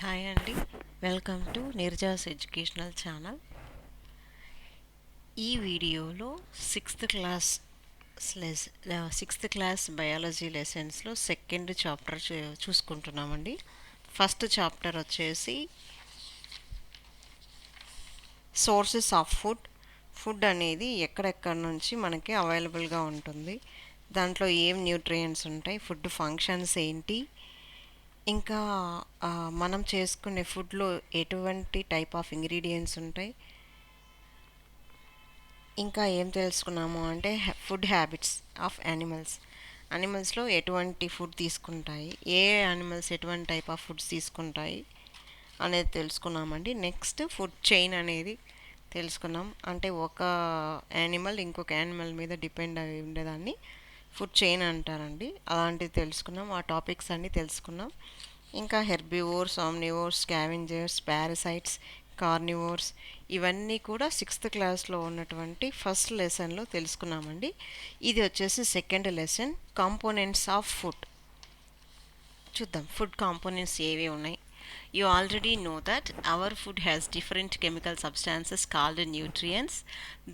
Hi అండి, welcome to Neerja's educational channel. ఈ వీడియోలో సిక్స్త్ క్లాస్ బయాలజీ లెసన్స్లో సెకండ్ చాప్టర్ చూసుకుంటున్నామండి. ఫస్ట్ చాప్టర్ వచ్చేసి సోర్సెస్ ఆఫ్ ఫుడ్ అనేది ఎక్కడెక్కడ నుంచి మనకి అవైలబుల్గా ఉంటుంది, దాంట్లో ఏం న్యూట్రియంట్స్ ఉంటాయి, ఫుడ్ ఫంక్షన్స్ ఏంటి, ఇంకా మనం చేసుకునే ఫుడ్లో ఎటువంటి టైప్ ఆఫ్ ఇంగ్రీడియంట్స్ ఉంటాయి, ఇంకా ఏం తెలుసుకున్నాము అంటే ఫుడ్ హ్యాబిట్స్ ఆఫ్ యానిమల్స్లో ఎటువంటి ఫుడ్ తీసుకుంటాయి, ఏ యానిమల్స్ ఎటువంటి టైప్ ఆఫ్ ఫుడ్స్ తీసుకుంటాయి అనేది తెలుసుకున్నామండి. నెక్స్ట్ ఫుడ్ చైన్ అనేది తెలుసుకున్నాం. అంటే ఒక యానిమల్ ఇంకొక యానిమల్ మీద డిపెండ్ అయి ఉండేదాన్ని ఫుడ్ చైన్ అంటారండి. అలాంటివి తెలుసుకున్నాం, ఆ టాపిక్స్ అన్నీ తెలుసుకున్నాం. ఇంకా herbivores, omnivores, scavengers, parasites, carnivores, ఇవన్నీ కూడా సిక్స్త్ క్లాస్లో ఉన్నటువంటి ఫస్ట్ లెసన్లో తెలుసుకున్నామండి. ఇది వచ్చేసి second lesson, components of food. చూద్దాం ఫుడ్ కాంపోనెంట్స్ ఏవి ఉన్నాయి. You already know that our food has different chemical substances called nutrients.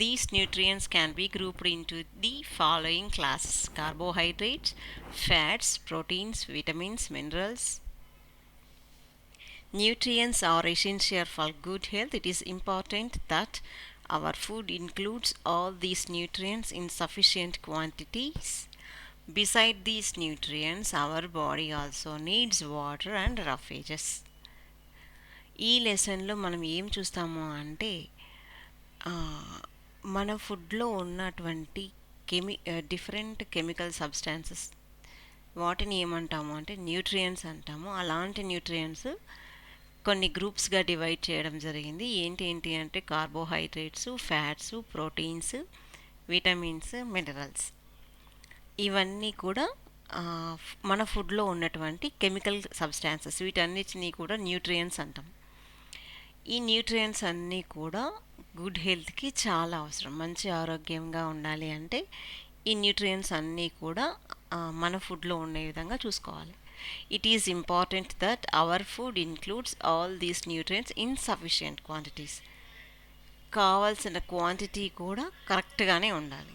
These nutrients can be grouped into the following classes: carbohydrates, fats, proteins, vitamins, minerals. Nutrients are essential for good health. It is important that our food includes all these nutrients in sufficient quantities. Beside these nutrients, our body also needs water and roughages. ఈ లెసన్లో మనం ఏం చూస్తాము అంటే ఆ, మన ఫుడ్లో ఉన్నటువంటి డిఫరెంట్ కెమికల్ సబ్స్టాన్సెస్, వాటిని ఏమంటాము అంటే న్యూట్రియంట్స్ అంటాము. అలాంటి న్యూట్రియంట్స్ కొన్ని గ్రూప్స్గా డివైడ్ చేయడం జరిగింది. ఏంటి అంటే carbohydrates, fats, proteins, vitamins, minerals, ఇవన్నీ కూడా మన ఫుడ్లో ఉన్నటువంటి కెమికల్ సబ్స్టాన్సెస్. వీటన్నిటినీ కూడా న్యూట్రియంట్స్ అంటాం. ఈ న్యూట్రియంట్స్ అన్నీ కూడా గుడ్ హెల్త్కి చాలా అవసరం. మంచి ఆరోగ్యంగా ఉండాలి అంటే ఈ న్యూట్రియంట్స్ అన్నీ కూడా మన ఫుడ్లో ఉండే విధంగా చూసుకోవాలి. It is important that our food includes all these nutrients in sufficient quantities. కావాల్సిన క్వాంటిటీ కూడా కరెక్ట్గానే ఉండాలి.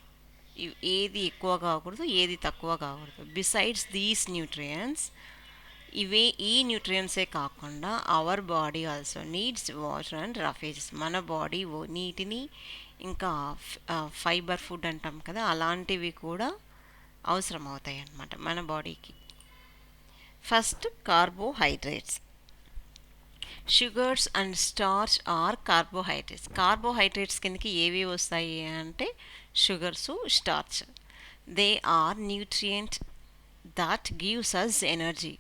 ఏది ఎక్కువ కాకూడదు, ఏది తక్కువ కాకూడదు. బిసైడ్స్ దీస్ న్యూట్రియంట్స్, ఈ న్యూట్రియంట్సే కాకుండా hour body also needs water and roughages. మన బాడీ నీటిని, ఇంకా ఫైబర్ ఫుడ్ అంటాం కదా, అలాంటివి కూడా అవసరం అవుతాయి అన్నమాట మన బాడీకి. First carbohydrates. Sugars and starch are carbohydrates. Carbohydrates కిందకి ఏవి వస్తాయి అంటే sugars, starch. They are nutrient that gives us energy.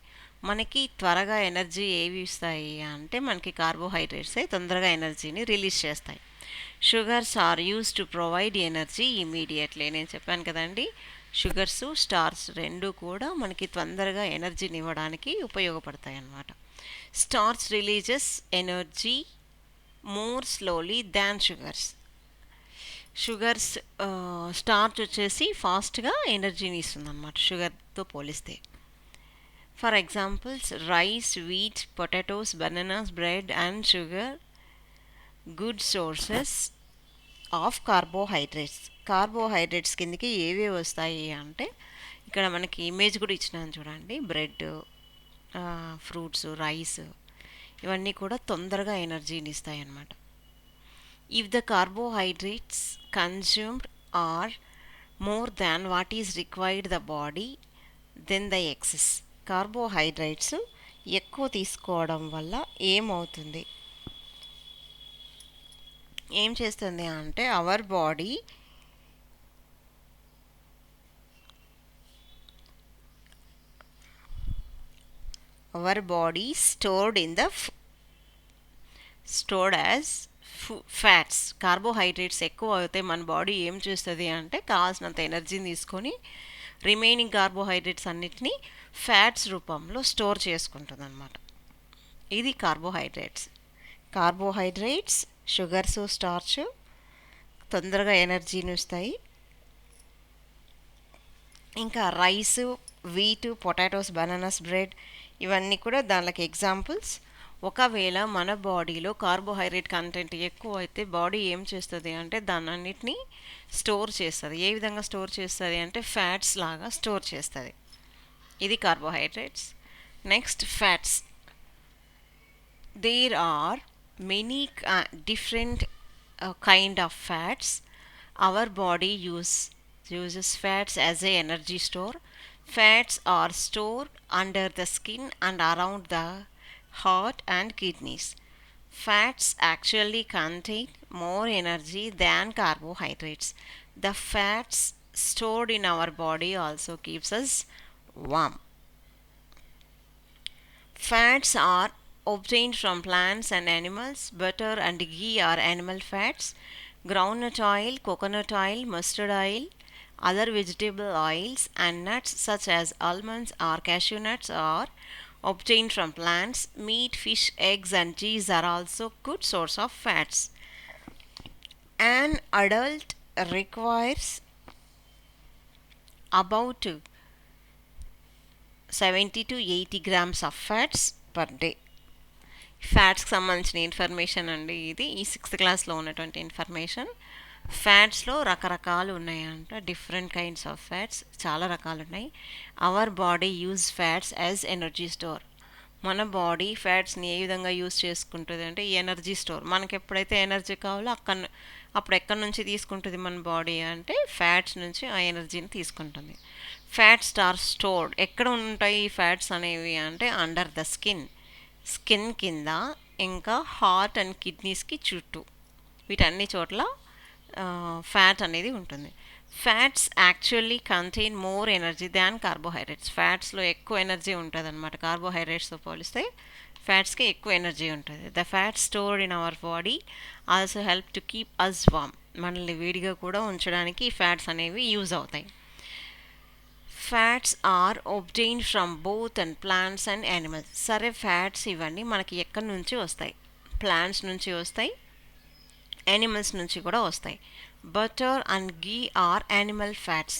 మనకి త్వరగా ఎనర్జీ ఏవి ఇస్తాయి అంటే మనకి కార్బోహైడ్రేట్సే తొందరగా ఎనర్జీని రిలీజ్ చేస్తాయి. Sugars are use to provide energy immediately. నేను చెప్పాను కదండి, షుగర్స్, స్టార్చ్ రెండు కూడా మనకి తొందరగా ఎనర్జీని ఇవ్వడానికి ఉపయోగపడతాయి అన్నమాట. Starch releases energy more slowly than sugars. Starch వచ్చేసి ఫాస్ట్గా ఎనర్జీని ఇస్తుంది అన్నమాట షుగర్తో పోలిస్తే. For examples rice, wheat, potatoes, bananas, bread and sugar good sources of carbohydrates. Carbohydrates కిందకి ఏవి వస్తాయి అంటే ఇక్కడ మనకి ఇమేజ్ కూడా ఇచ్చినాను చూడండి. బ్రెడ్, ఫ్రూట్స్, రైస్, ఇవన్నీ కూడా తొందరగా ఎనర్జీని ఇస్తాయి అన్నమాట. If the carbohydrates consumed are more than what is required the body then the excess. Carbohydrates ఎక్కువ తీసుకోవడం వల్ల ఏం చేస్తుంది అంటే our body stored as fats. Carbohydrates ఎక్కువ అయితే మన బాడీ ఏం చేస్తుంది అంటే కావాల్సినంత ఎనర్జీని తీసుకొని రిమైనింగ్ కార్బోహైడ్రేట్స్ అన్నిటినీ ఫ్యాట్స్ రూపంలో స్టోర్ చేసుకుంటుంది అన్నమాట. ఇది కార్బోహైడ్రేట్స్, షుగర్స్, స్టార్చ్ తొందరగా ఎనర్జీని ఇస్తాయి. ఇంకా rice, wheat, potatoes, bananas, bread, ఇవన్నీ కూడా దానికి ఎగ్జాంపుల్స్. ఒకవేళ మన బాడీలో కార్బోహైడ్రేట్ కంటెంట్ ఎక్కువ అయితే బాడీ ఏం చేస్తుంది అంటే దాన్నన్నిటిని స్టోర్ చేస్తుంది. ఏ విధంగా స్టోర్ చేస్తుంది అంటే ఫ్యాట్స్ లాగా స్టోర్ చేస్తుంది. ఇది carbohydrates. Next fats. There are many different kind of fats. Our body uses fats as a energy store. Fats are stored under the skin and around the heart and kidneys. Fats actually contain more energy than carbohydrates. The fats stored in our body also keeps us warm. Fats are obtained from plants and animals. Butter and ghee are animal fats. Groundnut oil, coconut oil, mustard oil, other vegetable oils, and nuts such as almonds or cashew nuts are obtained from plants. Meat, fish, eggs, and cheese are also good source of fats. An adult requires about 70 to 80 grams of fats per day. ఫ్యాట్స్కి సంబంధించిన information అండి ఇది. ఈ 6th క్లాస్లో ఉన్నటువంటి information. ఫ్యాట్స్లో రకరకాలు ఉన్నాయంట, different kinds of fats, చాలా రకాలు ఉన్నాయి. Our body use fats as energy store. మన బాడీ ఫ్యాట్స్ని ఏ విధంగా యూజ్ చేసుకుంటుంది అంటే ఈ ఎనర్జీ స్టోర్. మనకి ఎప్పుడైతే ఎనర్జీ కావాలో అప్పుడు ఎక్కడి నుంచి తీసుకుంటుంది మన బాడీ అంటే ఫ్యాట్స్ నుంచి ఆ ఎనర్జీని తీసుకుంటుంది. Fats are stored. ఎక్కడ ఉంటాయి ఈ ఫ్యాట్స్ అనేవి అంటే అండర్ ద స్కిన్ కింద, ఇంకా హార్ట్ అండ్ కిడ్నీస్కి చుట్టూ, వీటన్ని చోట్ల ఫ్యాట్ అనేది ఉంటుంది. Fats actually contain more energy than carbohydrates. ఫ్యాట్స్లో ఎక్కువ ఎనర్జీ ఉంటుంది అనమాట. కార్బోహైడ్రేట్స్తో పోలిస్తే ఫ్యాట్స్కి ఎక్కువ ఎనర్జీ ఉంటుంది. The fat stored in our body also help to keep us warm. మనల్ని వేడిగా కూడా ఉంచడానికి ఈ ఫ్యాట్స్ అనేవి యూజ్ అవుతాయి. Fats are obtained from both and plants and animals. సరే, ఫ్యాట్స్ ఇవన్నీ మనకి ఎక్కడి నుంచి వస్తాయి? ప్లాంట్స్ నుంచి వస్తాయి, యానిమల్స్ నుంచి కూడా వస్తాయి. Butter and ghee or animal fats.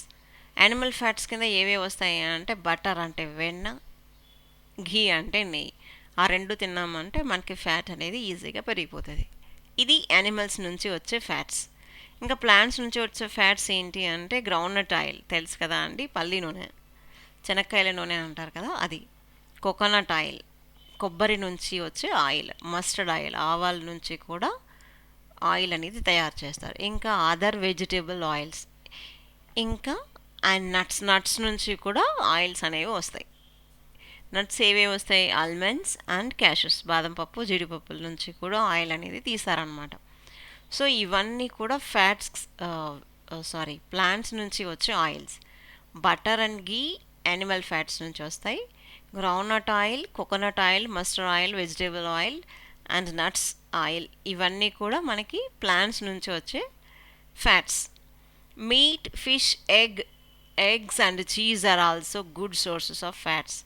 Animal fats కింద ఏవే వస్తాయి అంటే బటర్ అంటే వెన్న, ఘీ అంటే నెయ్యి. ఆ రెండు తిన్నామంటే మనకి ఫ్యాట్ అనేది ఈజీగా పెరిగిపోతుంది. ఇది యానిమల్స్ నుంచి వచ్చే ఫ్యాట్స్. ఇంకా ప్లాంట్స్ నుంచి వచ్చే ఫ్యాట్స్ ఏంటి అంటే గ్రౌండ్నట్ ఆయిల్ తెలుసు కదా అండి, పల్లి నూనె, శనక్కాయల నూనె అంటారు కదా అది. కోకోనట్ ఆయిల్, కొబ్బరి నుంచి వచ్చే ఆయిల్. మస్టర్డ్ ఆయిల్, ఆవాల నుంచి కూడా ఆయిల్ అనేది తయారు చేస్తారు. ఇంకా అదర్ వెజిటేబుల్ ఆయిల్స్, ఇంకా అండ్ నట్స్ నుంచి కూడా ఆయిల్స్ అనేవి వస్తాయి. నట్స్ ఏవేవి వస్తాయి? ఆల్మండ్స్ అండ్ క్యాషూస్, బాదం పప్పు, జీడిపప్పుల నుంచి కూడా ఆయిల్ అనేది తీసారనమాట. సో ఇవన్నీ కూడా ప్లాంట్స్ నుంచి వచ్చే oils. Butter and ghee animal fats నుంచి వస్తాయి. Groundnut oil, coconut oil, mustard oil, vegetable oil and nuts oil, ఇవన్నీ కూడా మనకి ప్లాంట్స్ నుంచి వచ్చే fats. Meat, fish, eggs and cheese are also good sources of fats.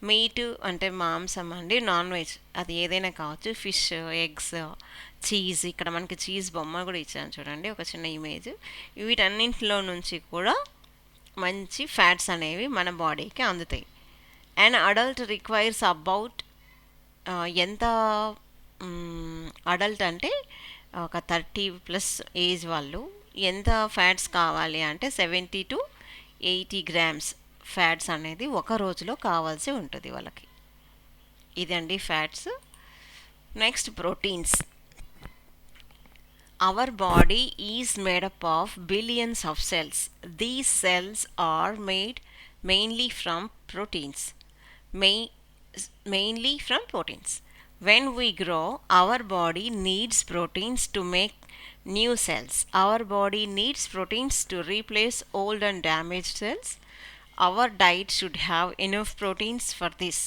Meat అంటే మాంసం అండి, నాన్ వెజ్ అది ఏదైనా కావచ్చు. ఫిష్, ఎగ్స్, చీజ్, ఇక్కడ మనకి చీజ్ బొమ్మ కూడా ఇచ్చాను చూడండి, ఒక చిన్న ఇమేజ్. వీటన్నింటిలో నుంచి కూడా మంచి ఫ్యాట్స్ అనేవి మన బాడీకి అందుతాయి. అండ్ అడల్ట్ రిక్వైర్స్ అబౌట్ ఎంత అడల్ట్ అంటే ఒక 30+ ఏజ్ వాళ్ళు ఎంత ఫ్యాట్స్ కావాలి అంటే 70 to 80 grams ఫ్యాట్స్ అనేది ఒక రోజులో కావాల్సి ఉంటుంది వాళ్ళకి. ఇదండి fats. Next proteins. Our body is made up of billions of cells. These cells are made mainly from proteins. Mainly from proteins. When we grow, our body needs proteins to make new cells. Our body needs proteins to replace old and damaged cells. Our diet should have enough proteins for this.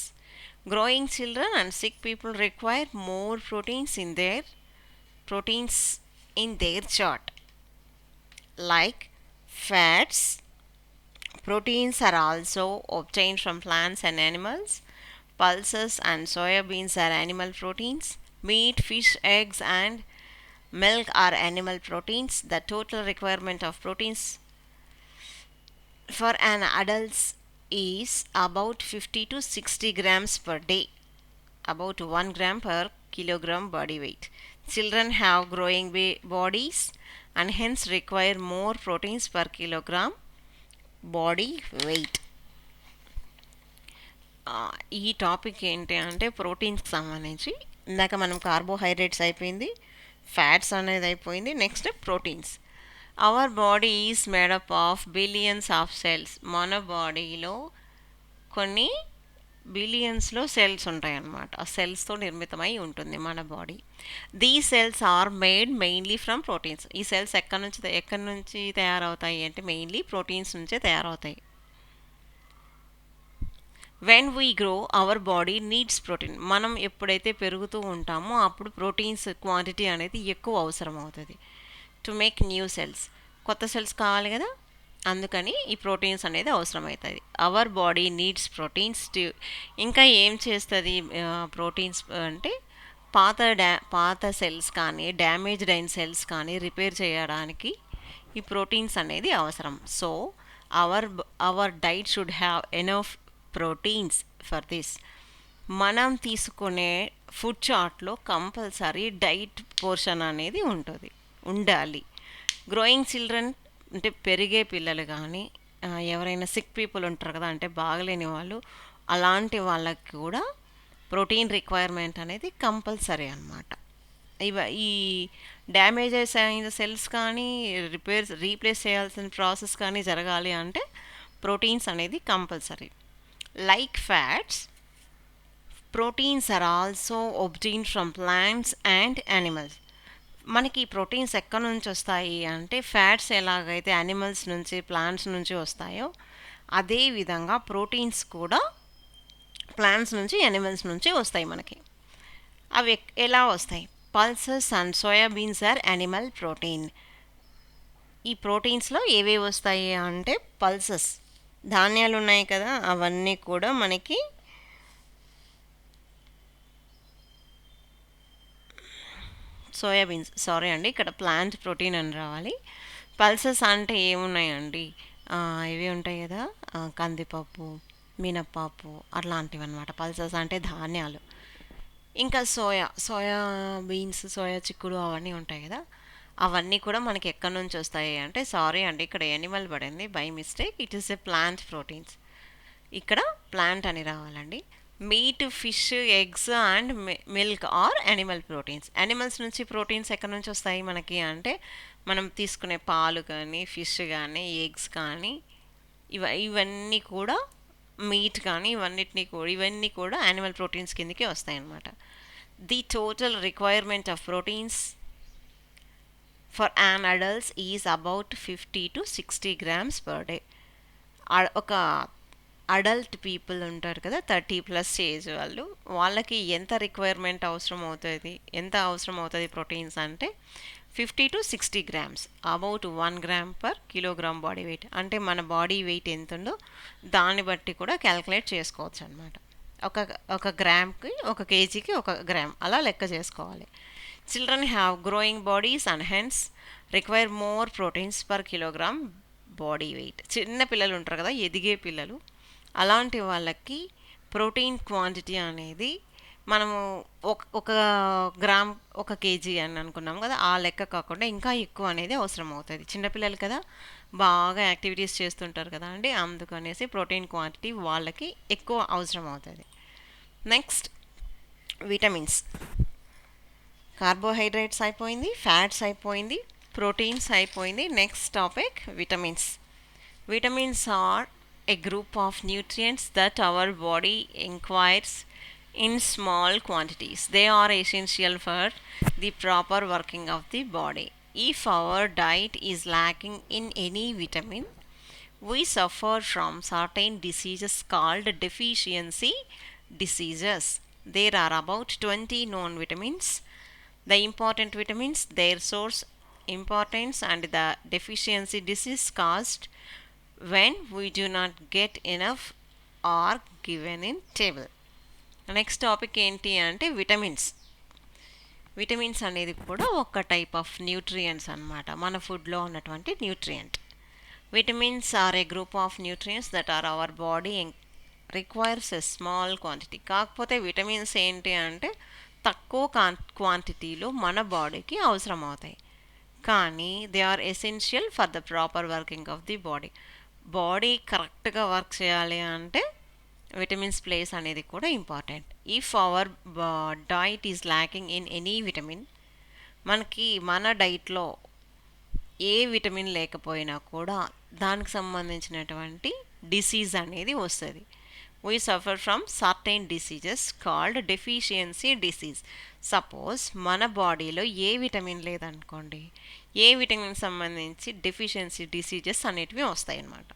Growing children and sick people require more proteins in their chart. Like fats, proteins are also obtained from plants and animals. Pulses and soya beans are animal proteins. Meat, fish, eggs and milk are animal proteins. The total requirement of proteins for an adult is about 50 to 60 grams per day. about 1 gram per kilogram body weight. Children have growing bodies and hence require more proteins per kilogram body weight. ఈ topic ఏంటి అంటే ప్రోటీన్స్కి సంబంధించి. ఇందాక మనం carbohydrates అయిపోయింది, fats అనేది అయిపోయింది, next proteins. Our body is made up of billions of cells. మన బాడీలో కొన్ని బిలియన్స్లో సెల్స్ ఉంటాయి అన్నమాట. ఆ సెల్స్తో నిర్మితమై ఉంటుంది మన body. The cells are made mainly from proteins. ఈ సెల్స్ ఎక్కడి నుంచి తయారవుతాయి అంటే మెయిన్లీ ప్రోటీన్స్ నుంచే తయారవుతాయి. When we grow our body needs protein. మనం ఎప్పుడైతే పెరుగుతూ ఉంటామో అప్పుడు ప్రోటీన్స్ క్వాంటిటీ అనేది ఎక్కువ అవసరం అవుతుంది. టు మేక్ న్యూ సెల్స్, కొత్త సెల్స్ కావాలి కదా, అందుకని ఈ ప్రోటీన్స్ అనేది అవసరమవుతుంది. Hour body needs proteins to. ఇంకా ఏం చేస్తుంది ప్రోటీన్స్ అంటే పాత సెల్స్ కానీ డ్యామేజ్డ్ అయిన సెల్స్ కానీ రిపేర్ చేయడానికి ఈ ప్రోటీన్స్ అనేది అవసరం. So our diet should have enough proteins for this. మనం తీసుకునే ఫుడ్ చార్ట్లో కంపల్సరీ డైట్ పోర్షన్ అనేది ఉండాలి. గ్రోయింగ్ చిల్డ్రన్ అంటే పెరిగే పిల్లలు కానీ ఎవరైనా సిక్ పీపుల్ ఉంటారు కదా, అంటే బాగలేని వాళ్ళు, అలాంటి వాళ్ళకి కూడా ప్రోటీన్ రిక్వైర్మెంట్ అనేది కంపల్సరీ అనమాట. ఈ డ్యామేజెస్ అయిన సెల్స్ కానీ రీప్లేస్ చేయాల్సిన ప్రాసెస్ కానీ జరగాలి అంటే ప్రోటీన్స్ అనేది compulsory. Like fats, proteins are also obtained from plants and animals. మనకి ప్రోటీన్స్ ఎక్కడి నుంచి వస్తాయి అంటే ఫ్యాట్స్ ఎలాగైతే యానిమల్స్ నుంచి ప్లాంట్స్ నుంచి వస్తాయో అదేవిధంగా ప్రోటీన్స్ కూడా ప్లాంట్స్ నుంచి యానిమల్స్ నుంచి వస్తాయి మనకి. అవి ఎలా వస్తాయి? Pulses and soybeans or animal protein. ఈ ప్రోటీన్స్లో ఏవేవి వస్తాయి అంటే పల్సెస్, ధాన్యాలు ఉన్నాయి కదా, అవన్నీ కూడా మనకి సోయాబీన్స్, సారీ అండి, ఇక్కడ ప్లాంట్ ప్రోటీన్ అని రావాలి. పల్సెస్ అంటే ఏమున్నాయండి, ఇవి ఉంటాయి కదా, కందిపప్పు, మినప్పప్పు, అట్లాంటివి అనమాట. పల్సెస్ అంటే ధాన్యాలు. ఇంకా సోయా బీన్స్, సోయా చిక్కుడు అవన్నీ ఉంటాయి కదా, అవన్నీ కూడా మనకి ఎక్కడి నుంచి వస్తాయి అంటే, సారీ అండి ఇక్కడ యానిమల్ పడింది by mistake, it is a plant proteins. ఇక్కడ ప్లాంట్ అని రావాలండి. Meet, fish, eggs and milk or animal proteins. Animals నుంచి ప్రోటీన్స్ ఎక్కడి నుంచి వస్తాయి మనకి అంటే మనం తీసుకునే పాలు కానీ, ఫిష్ కానీ, ఎగ్స్ కానీ, ఇవన్నీ కూడా, మీట్ కానీ, ఇవన్నీ కూడా యానిమల్ ప్రోటీన్స్ కిందకి వస్తాయి అన్నమాట. The total requirement of proteins for an adults is about 50 to 60 grams per day. ఒక అడల్ట్ పీపుల్ ఉంటారు కదా, 30+ ఏజ్ వాళ్ళకి ఎంత రిక్వైర్మెంట్ అవసరం అవుతుంది ప్రోటీన్స్ అంటే 50 to 60 grams, about 1 gram per kilogram body weight. అంటే మన బాడీ వెయిట్ ఎంత ఉందో దాన్ని బట్టి కూడా క్యాల్కులేట్ చేసుకోవచ్చు అనమాట. ఒక గ్రామ్కి, 1 kgకి 1 గ్రామ్ అలా లెక్క చేసుకోవాలి. Children have growing bodies and hence require more proteins per kilogram body weight. చిన్న పిల్లలు ఉంటారు కదా, ఎదిగే పిల్లలు, అలాంటి వాళ్ళకి ప్రోటీన్ క్వాంటిటీ అనేది మనము ఒక గ్రామ్ 1 kg అని అనుకున్నాం కదా, ఆ లెక్క కాకుండా ఇంకా ఎక్కువ అనేది అవసరం అవుతుంది. చిన్నపిల్లలు కదా, బాగా యాక్టివిటీస్ చేస్తుంటారు కదా అండి, అందుకనేసి ప్రోటీన్ క్వాంటిటీ వాళ్ళకి ఎక్కువ అవసరం అవుతుంది. Next vitamins. కార్బోహైడ్రేట్స్ అయిపోయింది, ఫ్యాట్స్ అయిపోయింది, ప్రోటీన్స్ అయిపోయింది. Next topic vitamins. Vitamins are a group of nutrients that our body acquires in small quantities. They are essential for the proper working of the body. If our diet is lacking in any vitamin, we suffer from certain diseases called deficiency diseases. There are about 20 known vitamins. The important vitamins, their source, importance, and the deficiency disease caused when we do not get enough are given in table. Next topic ఏంటి అంటే vitamins. Vitamins అనేది కూడా ఒక type of nutrients అనమాట, మన ఫుడ్లో ఉన్నటువంటి nutrient. Vitamins are a group of nutrients that are our body requires a small quantity. కాకపోతే విటమిన్స్ ఏంటి అంటే తక్కువ క్వాంటిటీలో మన బాడీకి అవసరం అవుతాయి, కానీ they are essential for the proper working of the body. Body కరెక్ట్గా వర్క్ చేయాలి అంటే విటమిన్స్ ప్లేస్ అనేది కూడా important. If our diet is lacking in any vitamin, మనకి మన డైట్లో ఏ విటమిన్ లేకపోయినా కూడా దానికి సంబంధించినటువంటి డిసీజ్ అనేది వస్తుంది. We suffer from certain diseases called deficiency disease. Suppose మన బాడీలో ఏ విటమిన్ లేదనుకోండి, ఏ విటమిన్ సంబంధించి డెఫిషియన్సీ డిసీజెస్ అనేటివి వస్తాయి అన్నమాట.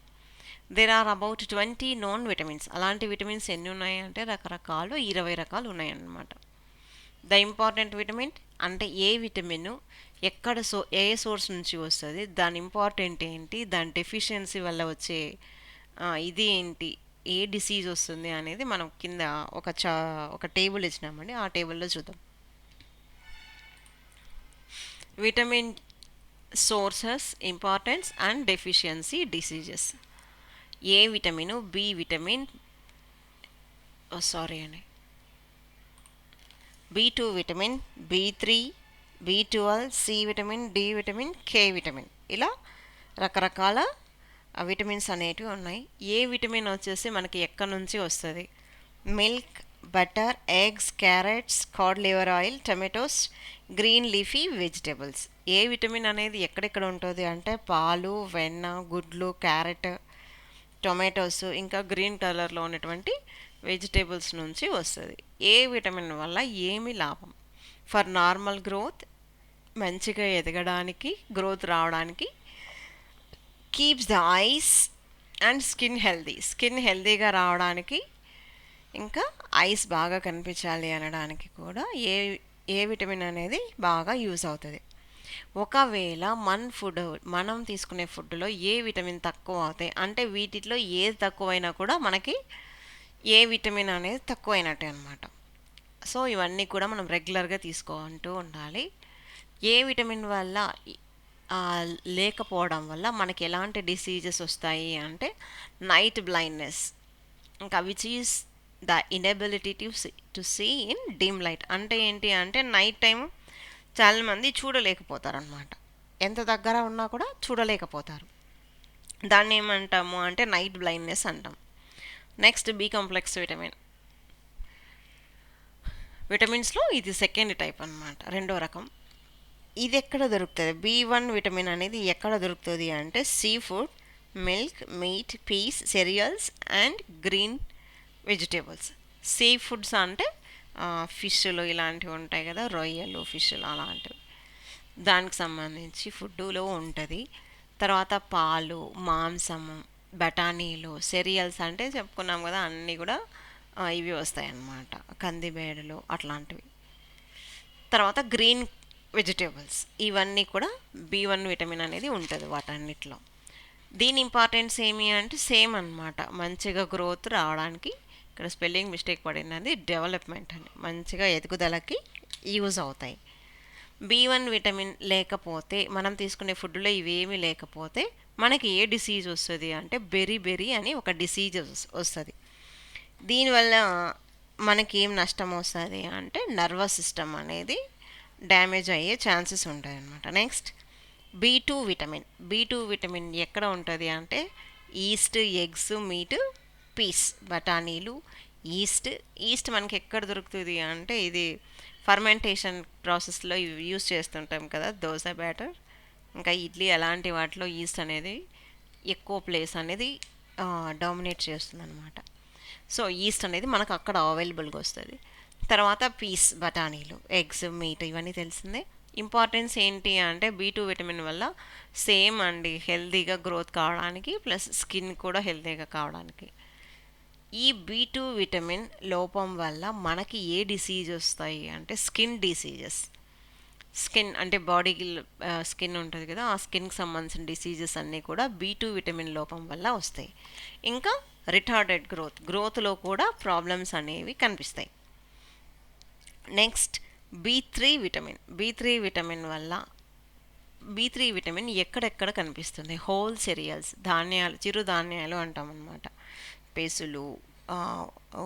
There are about 20 known vitamins. అలాంటి విటమిన్స్ ఎన్ని ఉన్నాయంటే రకరకాలు 20 రకాలు ఉన్నాయన్నమాట. ద ఇంపార్టెంట్ విటమిన్ అంటే ఏ విటమిన్ ఎక్కడ ఏ సోర్స్ నుంచి వస్తుంది, దాని ఇంపార్టెంట్ ఏంటి, దాని డెఫిషియన్సీ వల్ల వచ్చే ఇది ఏంటి, ఏ డిసీజ్ వస్తుంది అనేది మనం కింద ఒక టేబుల్ ఇచ్చినామండి. ఆ టేబుల్లో చూద్దాం. Vitamin sources, importance and deficiency diseases. A vitamin, B vitamin, sorry అండి, B2 vitamin, B3, B12, C vitamin, D vitamin, K vitamin, ఇలా రకరకాల విటమిన్స్ అనేటివి ఉన్నాయి. ఏ విటమిన్ వచ్చేసి మనకి ఎక్కడి నుంచి వస్తుంది? Milk, butter, eggs, carrots, cod liver oil, tomatoes, green leafy vegetables. A vitamin అనేది ఎక్కడెక్కడ ఉంటుంది అంటే పాలు, వెన్న, గుడ్లు, క్యారెట్, టొమాటోస్, ఇంకా గ్రీన్ కలర్లో ఉన్నటువంటి వెజిటేబుల్స్ నుంచి వస్తుంది. ఏ విటమిన్ వల్ల ఏమి లాభం? ఫర్ నార్మల్ గ్రోత్, మంచిగా ఎదగడానికి, గ్రోత్ రావడానికి, keeps the ice and skin healthy, skin హెల్దీగా రావడానికి, ఇంకా ఐస్ బాగా కనిపించాలి అనడానికి కూడా ఏ విటమిన్ అనేది బాగా యూజ్ అవుతుంది. ఒకవేళ మనం తీసుకునే ఫుడ్లో ఏ విటమిన్ తక్కువ అవుతాయి అంటే వీటిలో ఏది తక్కువైనా కూడా మనకి ఏ విటమిన్ అనేది తక్కువైనట్టే అనమాట. సో ఇవన్నీ కూడా మనం రెగ్యులర్గా తీసుకుంటూ ఉండాలి. ఏ విటమిన్ వల్ల లేకపోవడం వల్ల మనకి ఎలాంటి డిసీజెస్ వస్తాయి అంటే నైట్ బ్లైండ్నెస్, ఇంకా which is the inability to see in dim light. అంటే ఏంటి అంటే నైట్ టైం చాలామంది చూడలేకపోతారు. ఎంత దగ్గర ఉన్నా కూడా చూడలేకపోతారు. దాన్ని ఏమంటాము అంటే నైట్ బ్లైండ్నెస్ అంటాం. నెక్స్ట్ బి కాంప్లెక్స్ విటమిన్స్లో ఇది సెకండ్ టైప్ అనమాట, రెండో రకం. ఇది ఎక్కడ దొరుకుతుంది? B1 విటమిన్ అనేది ఎక్కడ దొరుకుతుంది అంటే sea food, milk, meat, peas, cereals and green vegetables. Sea foods అంటే ఫిష్లు ఇలాంటివి ఉంటాయి కదా, రొయ్యలు, ఫిష్లు అలాంటివి, దానికి సంబంధించి ఫుడ్లో ఉంటుంది. తర్వాత పాలు, మాంసము, బఠానీలు, సెరియల్స్ అంటే చెప్పుకున్నాం కదా, అన్నీ కూడా ఇవి వస్తాయి అన్నమాట, కందిబేడలు అట్లాంటివి. తర్వాత గ్రీన్ వెజిటేబుల్స్, ఇవన్నీ కూడా B1 విటమిన్ అనేది ఉంటుంది వాటన్నిటిలో. దీని ఇంపార్టెన్స్ ఏమి అంటే సేమ్ అన్నమాట, మంచిగా గ్రోత్ రావడానికి, ఇక్కడ స్పెల్లింగ్ మిస్టేక్ పడింది, డెవలప్మెంట్ అని, మంచిగా ఎదుగుదలకి యూజ్ అవుతాయి. B1 విటమిన్ లేకపోతే, మనం తీసుకునే ఫుడ్లో ఇవేమీ లేకపోతే మనకి ఏ డిసీజ్ వస్తుంది అంటే బెరీ అని ఒక డిసీజ్ వస్తుంది. దీనివల్ల మనకి ఏం నష్టం వస్తుంది అంటే నర్వస్ సిస్టమ్ అనేది డ్యామేజ్ అయ్యే ఛాన్సెస్ ఉంటాయి అన్నమాట. నెక్స్ట్ B2 విటమిన్ ఎక్కడ ఉంటుంది అంటే ఈస్ట్, ఎగ్స్, మీట్, పీస్, బఠానీలు, ఈస్ట్ మనకి ఎక్కడ దొరుకుతుంది అంటే ఇది ఫర్మెంటేషన్ ప్రాసెస్లో యూస్ చేస్తుంటాం కదా, దోశ బ్యాటర్, ఇంకా ఇడ్లీ అలాంటి వాటిలో ఈస్ట్ అనేది ఎక్కువ ప్లేస్ అనేది డామినేట్ చేస్తుంది అనమాట. సో ఈస్ట్ అనేది మనకు అక్కడ అవైలబుల్గా వస్తుంది. తర్వాత పీస్, బఠానీలు, ఎగ్స్, మీట్, ఇవన్నీ తెలిసిందే. ఇంపార్టెన్స్ ఏంటి అంటే B2 విటమిన్ వల్ల సేమ్ అండి, హెల్తీగా గ్రోత్ కావడానికి ప్లస్ స్కిన్ కూడా హెల్తీగా కావడానికి. ఈ B2 విటమిన్ లోపం వల్ల మనకి ఏ డిసీజ్ వస్తాయి అంటే స్కిన్ డిసీజెస్. స్కిన్ అంటే బాడీకి స్కిన్ ఉంటుంది కదా, ఆ స్కిన్కి సంబంధించిన డిసీజెస్ అన్నీ కూడా B2 విటమిన్ లోపం వల్ల వస్తాయి. ఇంకా రిటార్డెడ్ గ్రోత్లో కూడా ప్రాబ్లమ్స్ అనేవి కనిపిస్తాయి. నెక్స్ట్ B3 విటమిన్ వల్ల B3 విటమిన్ ఎక్కడెక్కడ కనిపిస్తుంది? హోల్ సెరియల్స్, ధాన్యాలు, చిరుధాన్యాలు అంటాం అన్నమాట, పెసులు,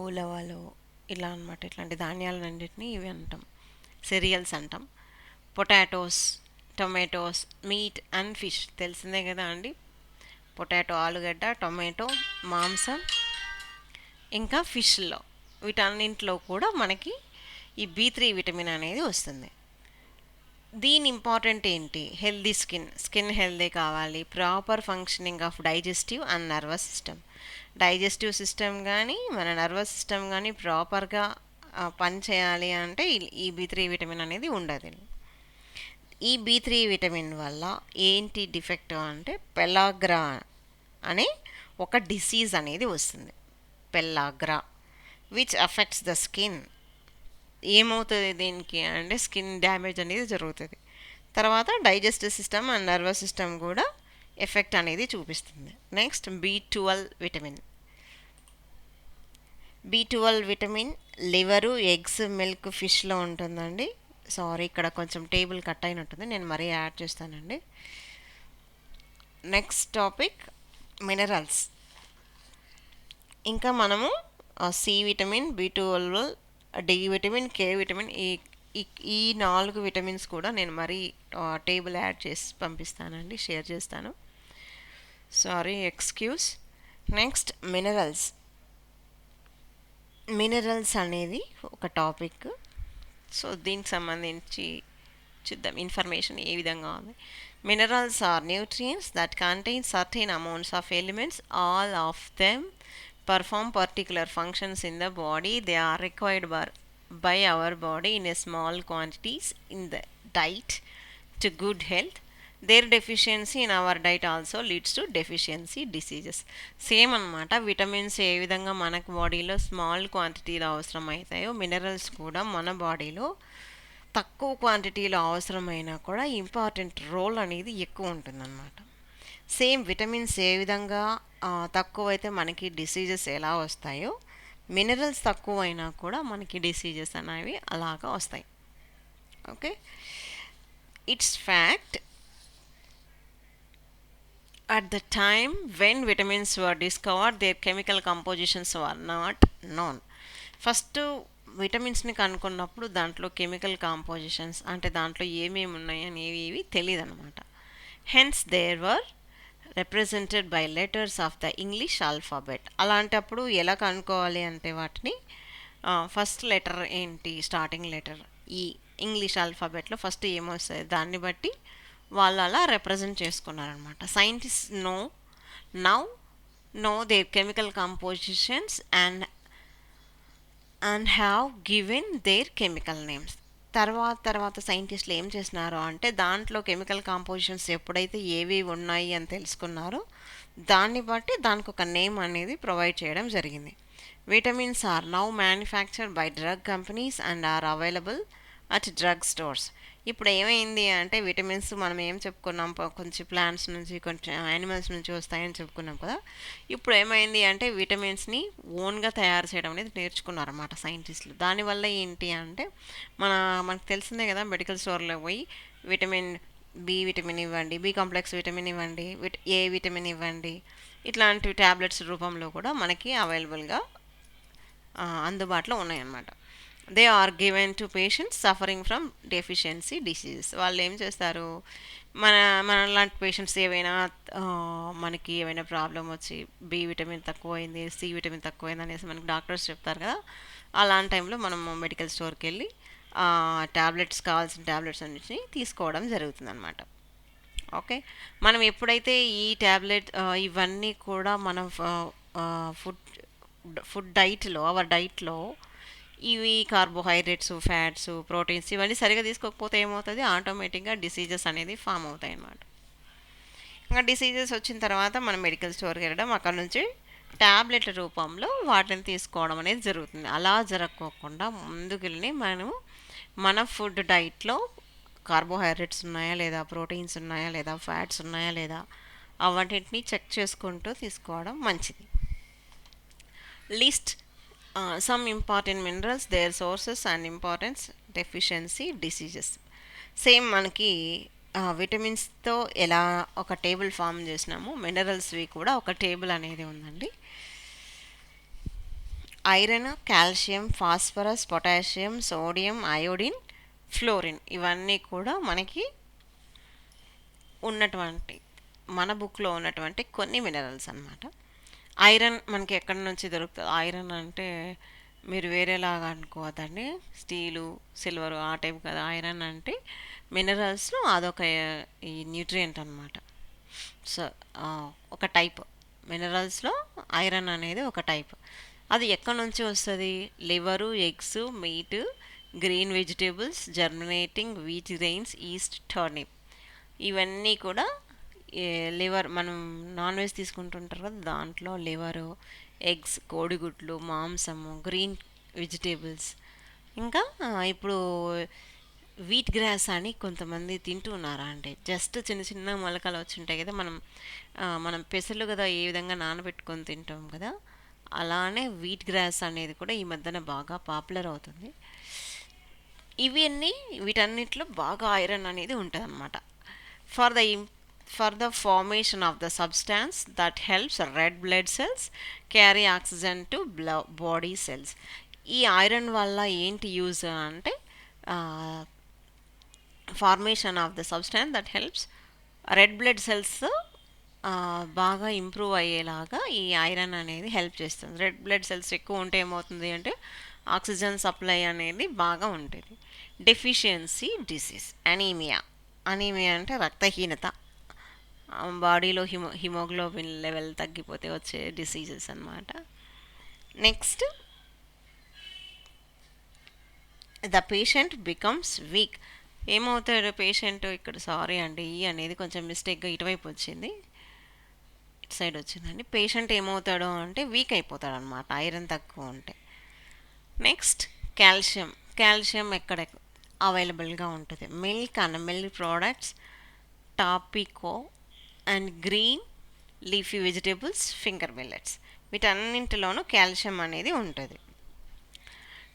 ఉలవలు ఇలా అనమాట. ఇట్లాంటి ధాన్యాలన్నింటినీ ఇవి అంటాం, సిరియల్స్ అంటాం. Potatoes, tomatoes, meet and fish తెలిసిందే కదా అండి. పొటాటో ఆలుగడ్డ, టొమాటో మాంసం, ఇంకా ఫిష్లో వీటన్నింటిలో కూడా మనకి ఈ B3 విటమిన్ అనేది వస్తుంది. దీని ఇంపార్టెంట్ ఏంటి? హెల్దీ స్కిన్ హెల్దీ కావాలి, proper functioning of digestive and nervous system. Digestive system కానీ మన నర్వస్ సిస్టమ్ కానీ ప్రాపర్గా పని చేయాలి అంటే ఈ B3 విటమిన్ అనేది ఉండదు. ఈ B3 విటమిన్ వల్ల ఏంటి డిఫెక్ట్ అంటే పెలాగ్రా అనే ఒక డిసీజ్ అనేది వస్తుంది. Pellagra which affects the skin. ఏమవుతుంది దీనికి అంటే స్కిన్ డ్యామేజ్ అనేది జరుగుతుంది. తర్వాత digestive system and nervous system కూడా ఎఫెక్ట్ అనేది చూపిస్తుంది. Next B12 vitamin. B12 vitamin liver, eggs, milk, ఫిష్లో ఉంటుందండి. సారీ, ఇక్కడ కొంచెం టేబుల్ కట్ అయినట్టుంది, నేను మరీ యాడ్ చేస్తానండి. Next topic minerals. ఇంకా మనము C vitamin, B12, D vitamin, K vitamin, ఈ 4 విటమిన్స్ కూడా నేను మరీ టేబుల్ యాడ్ చేసి పంపిస్తానండి, షేర్ చేస్తాను. Sorry, excuse. నెక్స్ట్ మినరల్స్ అనేది ఒక టాపిక్. సో దీనికి సంబంధించి చూద్దాం ఇన్ఫర్మేషన్ ఏ విధంగా ఉంది. Minerals are nutrients that contain certain amounts of elements. All of them perform particular functions in the body. They are required by our body in a small quantities in the diet to good health. Their deficiency in our diet also leads to deficiency diseases. Same అనమాట. Vitamins ఏ విధంగా మనకు బాడీలో small క్వాంటిటీలో అవసరం అవుతాయో minerals కూడా మన బాడీలో తక్కువ క్వాంటిటీలో అవసరమైనా కూడా ఇంపార్టెంట్ రోల్ అనేది ఎక్కువ ఉంటుందన్నమాట. సేమ్ విటమిన్స్ ఏ విధంగా తక్కువైతే మనకి డిసీజెస్ ఎలా వస్తాయో మినరల్స్ తక్కువైనా కూడా మనకి డిసీజెస్ అనేవి అలాగా వస్తాయి. Okay, it's fact at the time when vitamins were discovered their chemical compositions were not known. First విటమిన్స్ని కనుక్కున్నప్పుడు దాంట్లో కెమికల్ కాంపోజిషన్స్ అంటే దాంట్లో ఏమేమి ఉన్నాయి అనేవి తెలియదు అనమాట. Hence there were represented by letters of the English alphabet. అలాంటప్పుడు ఎలా కనుక్కోవాలి అంటే వాటిని ఫస్ట్ లెటర్ ఏంటి, స్టార్టింగ్ లెటర్ ఈ ఇంగ్లీష్ ఆల్ఫాబెట్లో ఫస్ట్ ఏమొస్తుంది దాన్ని బట్టి వాళ్ళు అలా రిప్రజెంట్ చేసుకున్నారనమాట. Scientist know their chemical compositions and have given their chemical names. తర్వాత సైంటిస్టులు ఏం చేసినారు అంటే దాంట్లో కెమికల్ కాంపోజిషన్స్ ఎప్పుడైతే ఏవి ఉన్నాయి అని తెలుసుకున్నారో దాన్ని బట్టి దానికి ఒక నేమ్ అనేది ప్రొవైడ్ చేయడం జరిగింది. Vitamins are now manufactured by drug companies and are available at drug stores. ఇప్పుడు ఏమైంది అంటే విటమిన్స్ మనం ఏం చెప్పుకున్నాం, కొంచెం ప్లాంట్స్ నుంచి కొంచెం యానిమల్స్ నుంచి వస్తాయని చెప్పుకున్నాం కదా. ఇప్పుడు ఏమైంది అంటే విటమిన్స్ని ఓన్గా తయారు చేయడం అనేది నేర్చుకున్నారన్నమాట సైంటిస్టులు. దానివల్ల ఏంటి అంటే మనకు తెలిసిందే కదా, మెడికల్ స్టోర్లో పోయి విటమిన్ B విటమిన్ ఇవ్వండి, B కాంప్లెక్స్ విటమిన్ ఇవ్వండి, A విటమిన్ ఇవ్వండి, ఇట్లాంటి ట్యాబ్లెట్స్ రూపంలో కూడా మనకి అవైలబుల్గా అందుబాటులో ఉన్నాయన్నమాట. They are given to patients suffering from deficiency diseases. వాళ్ళు ఏం చేస్తారు, మన లాంటి పేషెంట్స్ మనకి ఏమైనా ప్రాబ్లం వచ్చి B విటమిన్ తక్కువైంది, C విటమిన్ తక్కువైంది అనేసి మనకి డాక్టర్స్ చెప్తారు కదా. అలాంటి టైంలో మనం మెడికల్ స్టోర్కి వెళ్ళి ట్యాబ్లెట్స్ కావాల్సిన ట్యాబ్లెట్స్ అన్నిటిని తీసుకోవడం జరుగుతుందన్నమాట. ఓకే, మనం ఎప్పుడైతే ఈ ట్యాబ్లెట్ ఇవన్నీ కూడా మనం ఫుడ్ డైట్లో ఇవి కార్బోహైడ్రేట్స్, ఫ్యాట్స్, ప్రోటీన్స్ ఇవన్నీ సరిగా తీసుకోకపోతే ఏమవుతుంది, ఆటోమేటిక్గా డిసీజెస్ అనేది ఫామ్ అవుతాయి అన్నమాట. ఇంకా డిసీజెస్ వచ్చిన తర్వాత మనం మెడికల్ స్టోర్కి వెళ్ళడం, అక్కడ నుంచి ట్యాబ్లెట్ల రూపంలో వాటిని తీసుకోవడం అనేది జరుగుతుంది. అలా జరగకోకుండా ముందుకెళ్ళి మనము మన ఫుడ్ డైట్లో కార్బోహైడ్రేట్స్ ఉన్నాయా లేదా, ప్రోటీన్స్ ఉన్నాయా లేదా, ఫ్యాట్స్ ఉన్నాయా లేదా, అవన్నిటిని చెక్ చేసుకుంటూ తీసుకోవడం మంచిది. List some important minerals, their sources and importance, deficiency, diseases. Same మనకి విటమిన్స్తో ఎలా ఒక టేబుల్ ఫామ్ చేసినాము, మినరల్స్వి కూడా ఒక టేబుల్ అనేది ఉందండి. Iron, calcium, phosphorus, potassium, sodium, iodine, fluorine ఇవన్నీ కూడా మనకి ఉన్నటువంటి మన బుక్లో ఉన్నటువంటి కొన్ని మినరల్స్ అన్నమాట. ఐరన్ మనకి ఎక్కడి నుంచి దొరుకుతుంది? ఐరన్ అంటే మీరు వేరేలాగా అనుకోవద్దండి, స్టీలు సిల్వరు ఆ టైప్ కదా. ఐరన్ అంటే మినరల్స్లో అదొక ఈ న్యూట్రియంట్ అనమాట. సో ఒక టైప్ మినరల్స్లో ఐరన్ అనేది ఒక టైప్. అది ఎక్కడి నుంచి వస్తుంది? Liver, eggs, meet, green vegetables, germinating wheat grains, east, turnip ఇవన్నీ కూడా లివర్ మనం నాన్ వెజ్ తీసుకుంటుంటారు కదా, దాంట్లో లివరు, ఎగ్స్ కోడిగుడ్లు, మాంసము, గ్రీన్ వెజిటేబుల్స్. ఇంకా ఇప్పుడు వీట్ గ్రాస్ అని కొంతమంది తింటున్నారా అంటే జస్ట్ చిన్న చిన్న మొలకలు వచ్చి ఉంటాయి కదా, మనం పెసలు కదా ఏ విధంగా నానబెట్టుకొని తింటాం కదా, అలానే వీట్ గ్రాస్ అనేది కూడా ఈ మధ్యన బాగా పాపులర్ అవుతుంది. ఇవన్నీ వీటన్నిటిలో బాగా ఐరన్ అనేది ఉంటుంది అనమాట. For the for the formation of the substance that helps red blood cells carry oxygen to body cells. ఈ ఐరన్ వల్ల ఏంటి యూజ్ అంటే formation of the substance that helps red blood cells బాగా ఇంప్రూవ్ అయ్యేలాగా ఈ ఐరన్ అనేది help చేస్తుంది. Red blood cells ఎక్కువ ఉంటే ఏమవుతుంది అంటే ఆక్సిజన్ సప్లై అనేది బాగా ఉంటుంది. Deficiency disease, anaemia. అనీమియా అంటే రక్తహీనత, బాడీలో హిమోగ్లోబిన్ లెవెల్ తగ్గిపోతే వచ్చే డిసీజెస్ అన్నమాట. Next, the patient becomes week. ఏమవుతాడు పేషెంట్? ఇక్కడ సారీ అండి, ఈ అనేది కొంచెం మిస్టేక్గా ఇటువైపు వచ్చింది, ఇటు సైడ్ వచ్చిందండి. పేషెంట్ ఏమవుతాడు అంటే వీక్ అయిపోతాడు అనమాట, ఐరన్ తక్కువ ఉంటే. Next, calcium. కాల్షియం ఎక్కడ అవైలబుల్గా ఉంటుంది? Milk and milk products, tapioca and green leafy vegetables, finger millets వీటన్నింటిలోనూ కాల్షియం అనేది ఉంటుంది.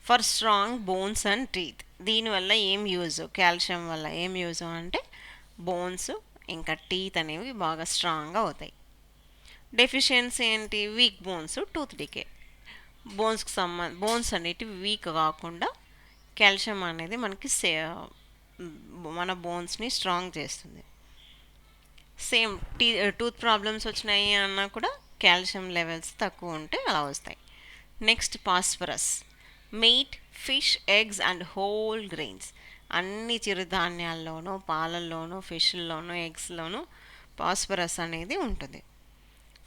For strong bones and teeth. దీనివల్ల ఏం యూజ్? కాల్షియం వల్ల ఏం యూజ్ అంటే బోన్స్ ఇంకా టీత్ అనేవి బాగా స్ట్రాంగ్గా అవుతాయి. డెఫిషియన్సీ ఏంటి? Weak bones, tooth decay. Bones అనేటివి వీక్ కాకుండా కాల్షియం అనేది మనకి మన బోన్స్ని స్ట్రాంగ్ చేస్తుంది. సేమ్ టూత్ ప్రాబ్లమ్స్ వచ్చినాయి అన్నా కూడా కాల్షియం లెవెల్స్ తక్కువ ఉంటే అలా వస్తాయి. Next, phosphorus. Meat, fish, eggs and whole grains. అన్ని చిరుధాన్యాల్లోనూ, పాలల్లోనూ, ఫిష్ల్లోనూ, ఎగ్స్లోనూ ఫాస్ఫరస్ అనేది ఉంటుంది.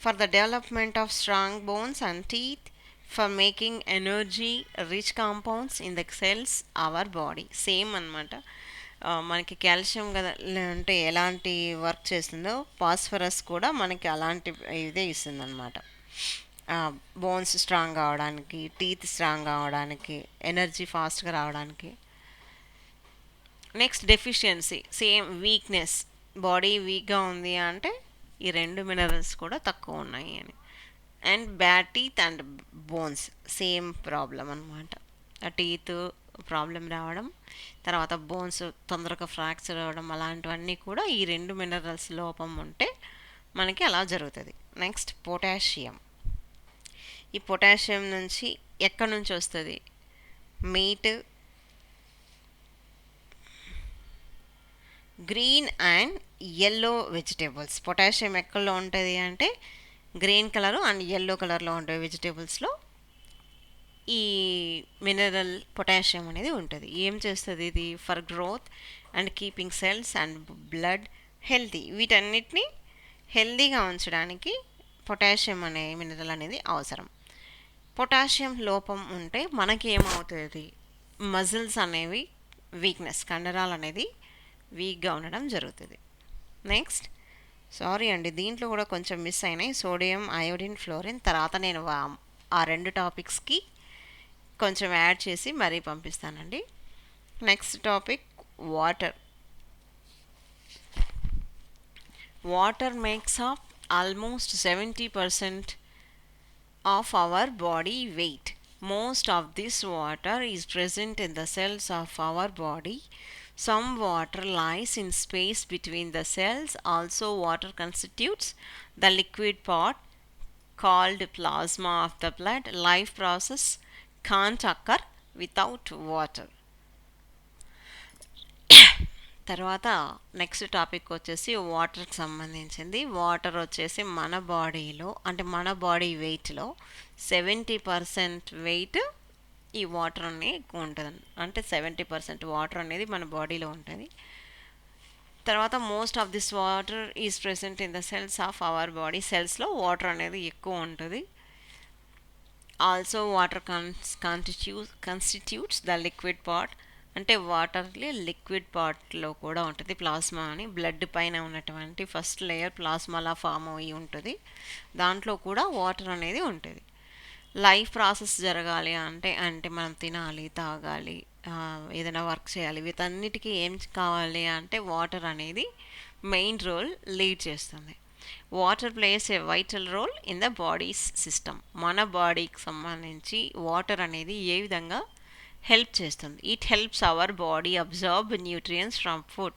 For the development of strong bones and teeth, for making energy rich compounds in the cells our body. Same అనమాట. మనకి కాల్షియం కదా అంటే ఎలాంటి వర్క్ చేస్తుందో ఫాస్ఫరస్ కూడా మనకి అలాంటి ఇదే ఇస్తుంది అనమాట. బోన్స్ స్ట్రాంగ్ కావడానికి, టీత్ స్ట్రాంగ్ కావడానికి, ఎనర్జీ ఫాస్ట్గా రావడానికి. Next, deficiency. Same weakness, body వీక్గా ఉంది అంటే ఈ రెండు మినరల్స్ కూడా తక్కువ ఉన్నాయి అని. And bad teeth and bones, same problem అనమాట. ఆ టీత్ ప్రాబ్లం రావడం, తర్వాత బోన్స్ తొందరగా ఫ్రాక్చర్ అవ్వడం, అలాంటివన్నీ కూడా ఈ రెండు మినరల్స్ లోపం ఉంటే మనకి అలా జరుగుతుంది. Next, potassium. ఈ పొటాషియం నుంచి ఎక్కడి నుంచి వస్తుంది? Meat, green and yellow vegetables. Potassium ఎక్కడలో ఉంటుంది అంటే గ్రీన్ కలరు అండ్ ఎల్లో కలర్లో ఉండే వెజిటేబుల్స్లో ఈ మినరల్ పొటాషియం అనేది ఉంటుంది. ఏం చేస్తుంది ఇది? For growth and keeping cells and blood healthy. వీటన్నిటిని హెల్తీగా ఉంచడానికి పొటాషియం అనే మినరల్ అనేది అవసరం. పొటాషియం లోపం ఉంటే మనకి ఏమవుతుంది? మజిల్స్ అనేవి వీక్నెస్, కండరాలు అనేది వీక్గా ఉండడం జరుగుతుంది. నెక్స్ట్, సారీ అండి దీంట్లో కూడా కొంచెం మిస్ అయినాయి, సోడియం, అయోడిన్, ఫ్లోరిన్. తర్వాత నేను ఆ రెండు టాపిక్స్కి కొంచెం యాడ్ చేసి మరీ పంపిస్తానండి. Next topic, water. Water makes up almost 70% of our body weight. Most of this water is present in the cells of our body. Some water lies in space between the cells. Also, water constitutes the liquid part called plasma of the blood. Life process can't occur without water. తర్వాత next topic వచ్చేసి వాటర్కి సంబంధించింది. Water వచ్చేసి మన బాడీలో అంటే మన body వెయిట్లో 70% వెయిట్ ఈ వాటర్ అనేది ఎక్కువ ఉంటుంది. అంటే 70% వాటర్ అనేది మన బాడీలో ఉంటుంది. తర్వాత most of this water is present in the cells of our body. సెల్స్లో వాటర్ అనేది ఎక్కువ ఉంటుంది. Also water constitutes the liquid part. అంటే వాటర్లీ లిక్విడ్ పార్ట్లో కూడా ఉంటుంది ప్లాస్మా అని. బ్లడ్ పైన ఉన్నటువంటి ఫస్ట్ లేయర్ ప్లాస్మాలా ఫామ్ అయ్యి ఉంటుంది. దాంట్లో కూడా వాటర్ అనేది ఉంటుంది. లైఫ్ ప్రాసెస్ జరగాలి అంటే మనం తినాలి, తాగాలి, ఏదైనా వర్క్ చేయాలి, వీటన్నిటికీ ఏం కావాలి అంటే వాటర్ అనేది మెయిన్ రోల్ లీడ్ చేస్తుంది. Water plays a vital role in the body's system. మన బాడీకి సంబంధించి వాటర్ అనేది ఏ విధంగా హెల్ప్ చేస్తుంది? It helps our body absorb nutrients from food.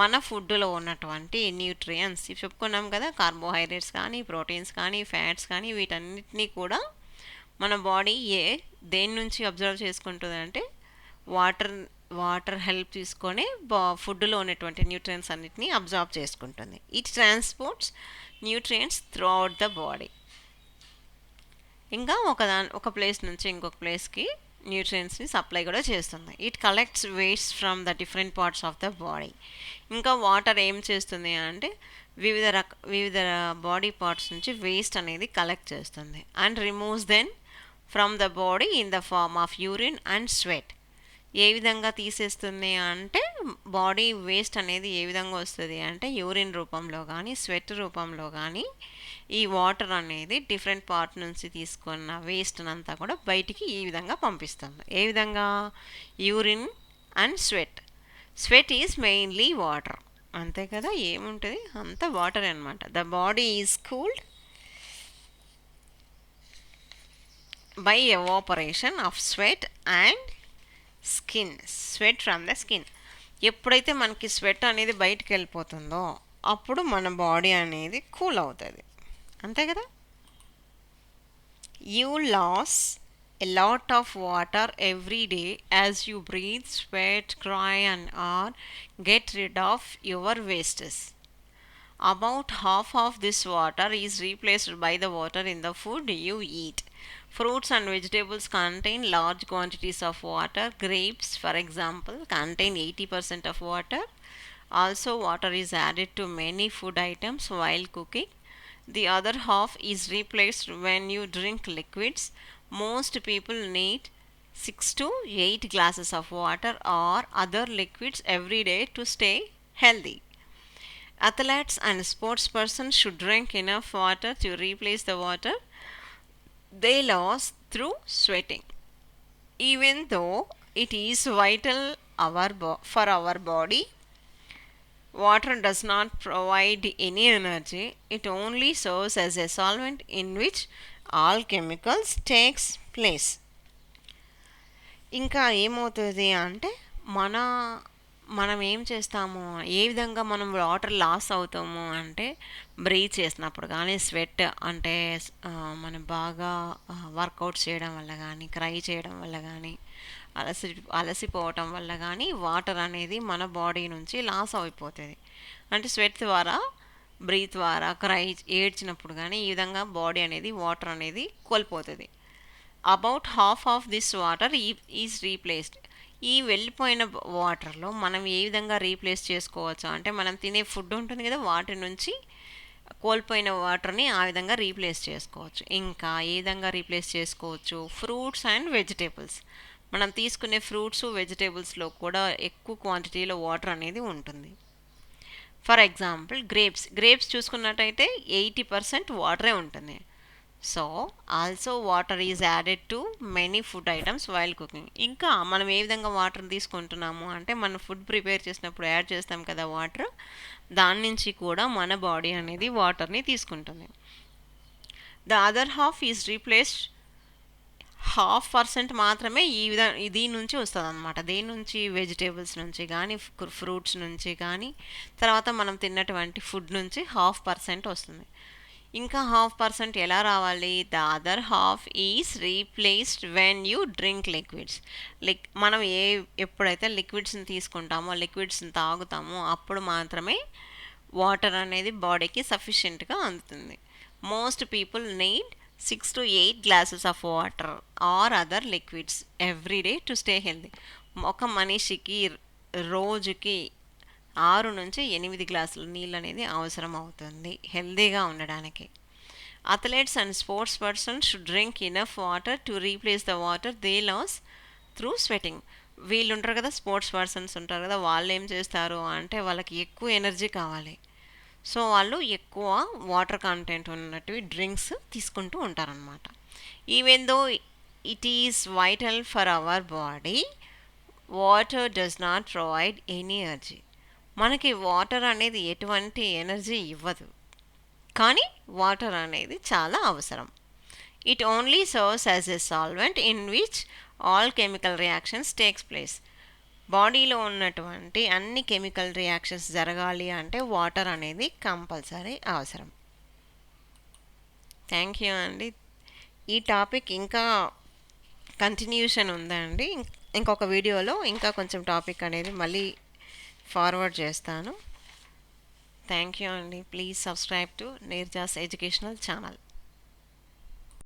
మన ఫుడ్లో ఉన్నటువంటి న్యూట్రియన్స్ చెప్పుకున్నాం కదా, కార్బోహైడ్రేట్స్ కానీ, ప్రోటీన్స్ కానీ, ఫ్యాట్స్ కానీ, వీటన్నిటినీ కూడా మన బాడీ దేని నుంచి అబ్జర్వ్ చేసుకుంటుంది అంటే వాటర్ హెల్ప్ తీసుకొని ఫుడ్లో ఉన్నటువంటి న్యూట్రియన్స్ అన్నిటినీ అబ్జర్వ్ చేసుకుంటుంది. It transports nutrients through out the body. ఇంకా ఒక ప్లేస్ నుంచి ఇంకొక ప్లేస్కి న్యూట్రియంట్స్ని సప్లై కూడా చేస్తుంది. It collects waste from the different parts of the body. ఇంకా వాటర్ ఏం చేస్తుంది అంటే వివిధ బాడీ పార్ట్స్ నుంచి వేస్ట్ అనేది కలెక్ట్ చేస్తుంది. And removes them from the body in the form of urine and sweat. ఏ విధంగా తీసేస్తుంది అంటే బాడీ వేస్ట్ అనేది ఏ విధంగా వస్తుంది అంటే యూరిన్ రూపంలో కానీ, స్వెట్ రూపంలో కానీ ఈ వాటర్ అనేది డిఫరెంట్ పార్ట్ నుంచి తీసుకున్న వేస్ట్ అంతా కూడా బయటికి ఈ విధంగా పంపిస్తుంది. ఏ విధంగా? Urine and sweat. Sweat is mainly water, అంతే కదా, ఏముంటుంది అంత వాటర్ అనమాట. The body is cooled by evaporation of sweat and skin. Sweat from the skin. ఎప్పుడైతే మనకి స్వెట్ అనేది బయటికి వెళ్ళిపోతుందో అప్పుడు మన బాడీ అనేది కూల్ అవుతుంది, అంతే కదా. You lose a lot of water every day as you breathe, sweat, cry and or get rid of your wastes. About half of this water is replaced by the water in the food you eat. Fruits and vegetables contain large quantities of water. Grapes, for example, contain 80% of water. Also, water is added to many food items while cooking. The other half is replaced when you drink liquids. Most people need 6 to 8 glasses of water or other liquids every day to stay healthy. Athletes and sportspersons should drink enough water to replace the water they lost through sweating. Even though it is vital for our body, water does not provide any energy. It only serves as a solvent in which all chemicals takes place. ఇంకా ఏమవుతుంది అంటే మనం ఏం చేస్తాము, ఏ విధంగా మనం water loss అవుతాము అంటే బ్రీత్ చేసినప్పుడు కానీ, స్వెట్ అంటే మనం బాగా వర్కౌట్ చేయడం వల్ల కానీ, క్రై చేయడం వల్ల కానీ, అలసిపోవటం వల్ల కానీ వాటర్ అనేది మన బాడీ నుంచి లాస్ అయిపోతుంది. అంటే స్వెట్ ద్వారా, బ్రీత్ ద్వారా, క్రై ఏడ్చినప్పుడు కానీ ఈ విధంగా బాడీ అనేది వాటర్ అనేది కోల్పోతుంది. About half of this water is replaced. ఈ వెళ్ళిపోయిన వాటర్లో మనం ఏ విధంగా రీప్లేస్ చేసుకోవచ్చు అంటే మనం తినే ఫుడ్ ఉంటుంది కదా, వాటి నుంచి కోల్పోయిన వాటర్ని ఆ విధంగా రీప్లేస్ చేసుకోవచ్చు. ఇంకా ఏ విధంగా రీప్లేస్ చేసుకోవచ్చు? Fruits and vegetables. మనం తీసుకునే ఫ్రూట్స్, వెజిటేబుల్స్లో కూడా ఎక్కువ క్వాంటిటీలో వాటర్ అనేది ఉంటుంది. ఫర్ ఎగ్జాంపుల్ గ్రేప్స్ చూసుకున్నట్టయితే 80% వాటరే ఉంటుంది. So also water is added to many food items while cooking. ఇంకా మనం ఏ విధంగా వాటర్ తీసుకుంటున్నాము అంటే మనం ఫుడ్ ప్రిపేర్ చేసినప్పుడు యాడ్ చేస్తాం కదా వాటర్, దాని నుంచి కూడా మన బాడీ అనేది వాటర్ని తీసుకుంటుంది. The other half is replaced. 0.5% మాత్రమే దీని నుంచి వస్తుంది అనమాట. దేని నుంచి? వెజిటేబుల్స్ నుంచి కానీ, ఫ్రూట్స్ నుంచి కానీ, తర్వాత మనం తిన్నటువంటి ఫుడ్ నుంచి 0.5% వస్తుంది. ఇంకా 0.5% ఎలా రావాలి? The other half is replaced when you drink liquids. మనం ఎప్పుడైతే లిక్విడ్స్ని తీసుకుంటామో, లిక్విడ్స్ని తాగుతామో అప్పుడు మాత్రమే వాటర్ అనేది బాడీకి సఫిషియెంట్గా అందుతుంది. Most people need 6 to 8 glasses of water or other liquids every day to stay healthy. ఒక మనిషికి రోజుకి 6 నుంచి 8 గ్లాసుల నీళ్ళు అనేది అవసరం అవుతుంది హెల్దీగా ఉండడానికి. Athletes and sports person should drink enough water to replace the water they lose through sweating. వీళ్ళు ఉంటారు కదా, స్పోర్ట్స్ పర్సన్స్ ఉంటారు కదా, వాళ్ళు ఏం చేస్తారు అంటే వాళ్ళకి ఎక్కువ ఎనర్జీ కావాలి. సో వాళ్ళు ఎక్కువ వాటర్ కంటెంట్ ఉన్నట్టు డ్రింక్స్ తీసుకుంటూ ఉంటారనమాట. Even though it is vital for our body, water does not provide any energy. మనకి వాటర్ అనేది ఎటువంటి ఎనర్జీ ఇవ్వదు, కానీ వాటర్ అనేది చాలా అవసరం. It only serves as a solvent in which all chemical reactions takes place. బాడీలో ఉన్నటువంటి అన్ని కెమికల్ రియాక్షన్స్ జరగాలి అంటే వాటర్ అనేది కంపల్సరీ అవసరం. థ్యాంక్ యూ అండి. ఈ టాపిక్ ఇంకా కంటిన్యూషన్ ఉందండి. ఇంకొక వీడియోలో ఇంకా కొంచెం టాపిక్ అనేది మళ్ళీ ఫార్వర్డ్ చేస్తాను. థ్యాంక్ యూ అండి. Please subscribe to Neerja's educational channel.